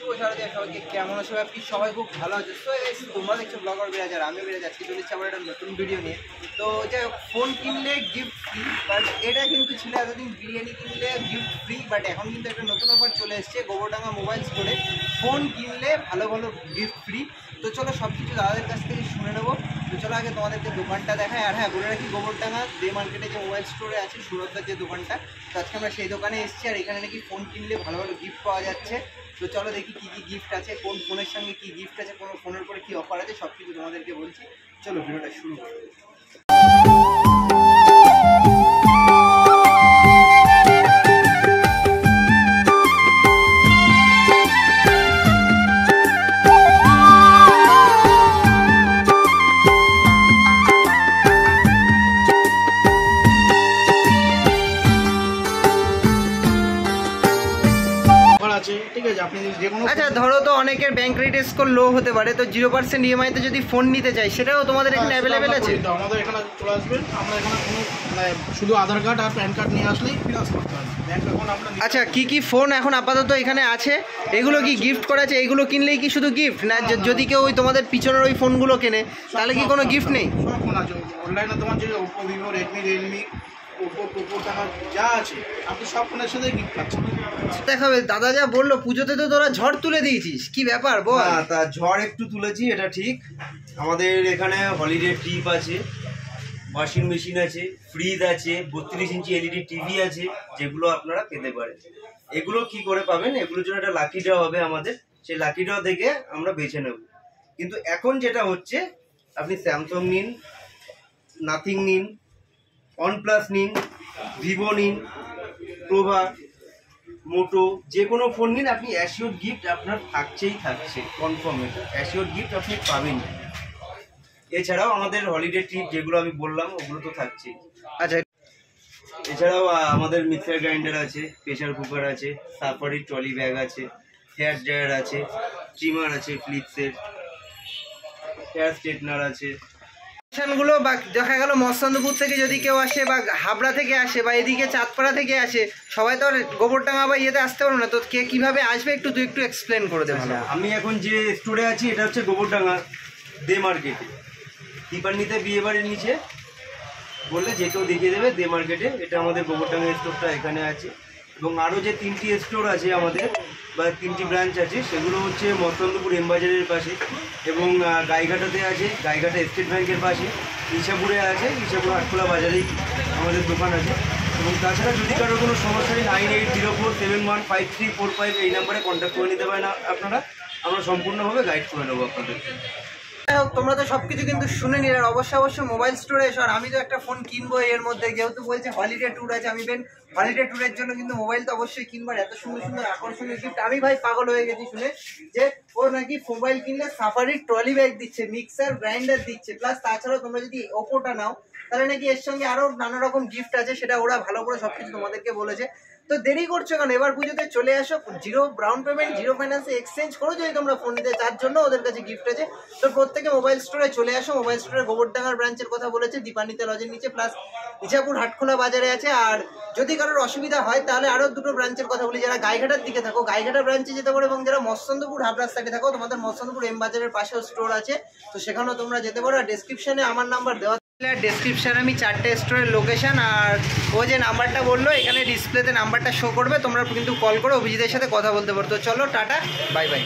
শুভ শারদীয়া সবাইকে, কেমন আছো আপনি? সবাই খুব ভালো আছে। তো তোমরা দেখছো ব্লগার বিরাজ, আর আমি বিরাজ আজকে চলেছি আবার একটা নতুন ভিডিও নিয়ে। তো যাই হোক, ফোন কিনলে গিফট ফ্রি, বাট এটা কিন্তু ছিল এতদিন বিরিয়ানি কিনলে গিফট ফ্রি, বাট এখন কিন্তু একটা নতুন অফার চলে এসছে গোবরডাঙ্গা মোবাইল স্টোরে, ফোন কিনলে ভালো ভালো গিফট ফ্রি। তো চলো সব কিছু দাদাদের কাছ থেকে শুনে নেবো। তো চলো আগে তোমাদেরকে দোকানটা দেখায়। আর হ্যাঁ, বলে রাখি, গোবরডাঙ্গা দে মার্কেটে যে মোবাইল স্টোরে আছে সুরতদার যে দোকানটা, তো আজকে আমরা সেই দোকানে এসেছি। আর এখানে নাকি ফোন কিনলে ভালো ভালো গিফট পাওয়া যাচ্ছে। তো চলো দেখি কী কী গিফট আছে, কোন ফোনের সঙ্গে কী গিফট আছে, কোন ফোনের পরে কী অফার আছে, সব কিছু তোমাদেরকে বলছি। চলো ভিডিওটা শুরু করো। আচ্ছা, ধরো তো অনেকের ব্যাংক রেট স্কোর লো হতে পারে, তো 0% ইএমআই তে যদি ফোন নিতে চাই, সেটাও তোমাদের এখানে অ্যাভেলেবেল আছে? আমাদের এখানে চলে আসবেন, আমরা এখানে কোনো শুধু আধার কার্ড আর প্যান কার্ড নিয়ে আসলেই ফিনান্স করতে হবে। আচ্ছা, কি কি ফোন এখন আপাতত এখানে আছে? এগুলো কি গিফট করা আছে? এগুলো কিনলেই কি শুধু গিফট, না যদি কেউ ওই তোমাদের পিছনের ওই ফোনগুলো কেনে তাহলে কি কোনো গিফট নেই? সব ফোন আছে অনলাইনে, তোমার যে ওপো, ভিভো, রেডমি, রিয়েলমি, যা আছে আপনি সব ফোনের সাথে গিফট পাচ্ছেন। দেখাবে দাদা যা বললো, পুজোতে তো তোরা ঝড় তুলে দিয়েছিস, কি ব্যাপার বল? তা ঝড় একটু তুলেছি, এটা ঠিক। আমাদের এখানে হলিডে ট্রিপ আছে, ওয়াশিং মেশিন আছে, ফ্রিজ আছে, 32 ইঞ্চি এলইডি টিভি আছে, যেগুলো আপনারা পেতে পারেন। এগুলো কি করে পাবেন? এগুলোর জন্য একটা লাকি ড্র হবে আমাদের, সেই লাকি ড্র থেকে আমরা বেছে নেব। কিন্তু এখন যেটা হচ্ছে, আপনি স্যামসাং নিন, নাথিং নিন, ওয়ানপ্লাস নিন, ভিভো নিন, প্রভা, মোটো, যে কোনো ফোন নিন, আপনি অ্যাসিওর গিফট আপনার থাকছে কনফার্ম। এটা অ্যাসিওর গিফট আপনি পাবেন। এছাড়াও আমাদের হলিডে ট্রিপ যেগুলো আমি বললাম ওগুলো তো থাকছেই। আচ্ছা, এছাড়াও আমাদের মিক্সার গ্রাইন্ডার আছে, প্রেশার কুকার আছে, সাফারি ট্রলি ব্যাগ আছে, হেয়ার ড্রায়ার আছে, ট্রিমার আছে, ফ্লিপসের হেয়ার স্ট্রেটনার আছে। গুলো বা দেখা গেল মৎস্যন্দপুর থেকে যদি কেউ আসে, বা হাবড়া থেকে আসে, বা এদিকে চাঁদপাড়া থেকে আসে, সবাই তো আর গোবরডাঙ্গা বা ইয়েতে আসতে পারবে না, তো কে কিভাবে আসবে একটু এক্সপ্লেন করে দেবো। আমি এখন যে স্টোরে আছি এটা হচ্ছে গোবরডাঙ্গা দে মার্কেটে, দীপান্বিতা বিয়ে বাড়ির নিচে বললে যে কেউ দেখিয়ে দেবে দে মার্কেটে। এটা আমাদের গোবরডাঙ্গা স্টোরটা এখানে আছে। এবং আরও যে 3টি স্টোর আছে আমাদের, বা 3টি ব্রাঞ্চ আছে, সেগুলো হচ্ছে মৎস্যন্দপুর এমবাজারের পাশে, এবং গাইঘাটাতে আছে, গাইঘাটা স্টেট ব্যাংকের পাশে, ইসাপুরে আছে, ইসাপুর হাটখোলা বাজারেই আমাদের দোকান আছে। এবং তাছাড়া যদি কারোর কোনো সমস্যা নেই, 9804715345 এই নাম্বারে কন্ট্যাক্ট করে নিতে পারেন আপনারা। আমরা সম্পূর্ণভাবে গাইড করে নেবো আপনাদের। তোমরা তো সবকিছু কিন্তু শুনে নিলে, অবশ্যই মোবাইল স্টোরে এসো। আর আমি তো একটা ফোন কিনবো এর মধ্যে, যেহেতু বলছে হলিডে ট্যুর আছে, আমি হলিডে ট্যুরের জন্য কিন্তু মোবাইল তো অবশ্যই কিনবো। এত সুন্দর সুন্দর আকর্ষণীয় গিফট, আমি ভাই পাগল হয়ে গেছি শুনে যে ও নাকি মোবাইল কিনলে সাফারি ট্রলি ব্যাগ দিচ্ছে, মিক্সার গ্রাইন্ডার দিচ্ছে, প্লাস তাছাড়াও তোমরা যদি ওপোটা নাও তাহলে নাকি এর সঙ্গে আরো নানা রকম গিফট আছে, সেটা ওরা ভালো করে সবকিছু তোমাদেরকে বলেছে। তো দেরি করছো কেন? এবার পুজোতে চলে আসো, জিরো ডাউন পেমেন্ট, জিরো ফাইন্যান্সে এক্সচেঞ্জ করো যদি তোমরা ফোন নিতে, তার জন্য ওদের কাছে গিফট আছে। তো প্রত্যেকে মোবাইল স্টোরে চলে আসো। মোবাইল স্টোরে গোবরডাঙ্গার ব্রাঞ্চের কথা বলেছে, দীপান্বিতা লজের নিচে, প্লাস ইছাপুর হাটখোলা বাজারে আছে। আর যদি কারোর অসুবিধা হয় তাহলে আরো দুটো ব্রাঞ্চের কথা বলি, যারা গাইঘাটার দিকে থাকো গাইঘাটা ব্রাঞ্চে যেতে পারো, এবং যারা মৎস্যন্দপুর হাবড়া সাইডে থাকো তোমাদের মৎস্যন্দপুর এম বাজারের পাশেও স্টোর আছে, তো সেখানেও তোমরা যেতে পারো। আর ডেসক্রিপশনে আমার নাম্বার দেওয়া, ডেসক্রিপশনে আমি 4টে স্টোরের লোকেশন আর ও যে নাম্বারটা বললো এখানে ডিসপ্লেতে নাম্বারটা শো করবে, তোমরা কিন্তু কল করে অভিজিতের সাথে কথা বলতে পারো। তো চলো টাটা, বাই বাই।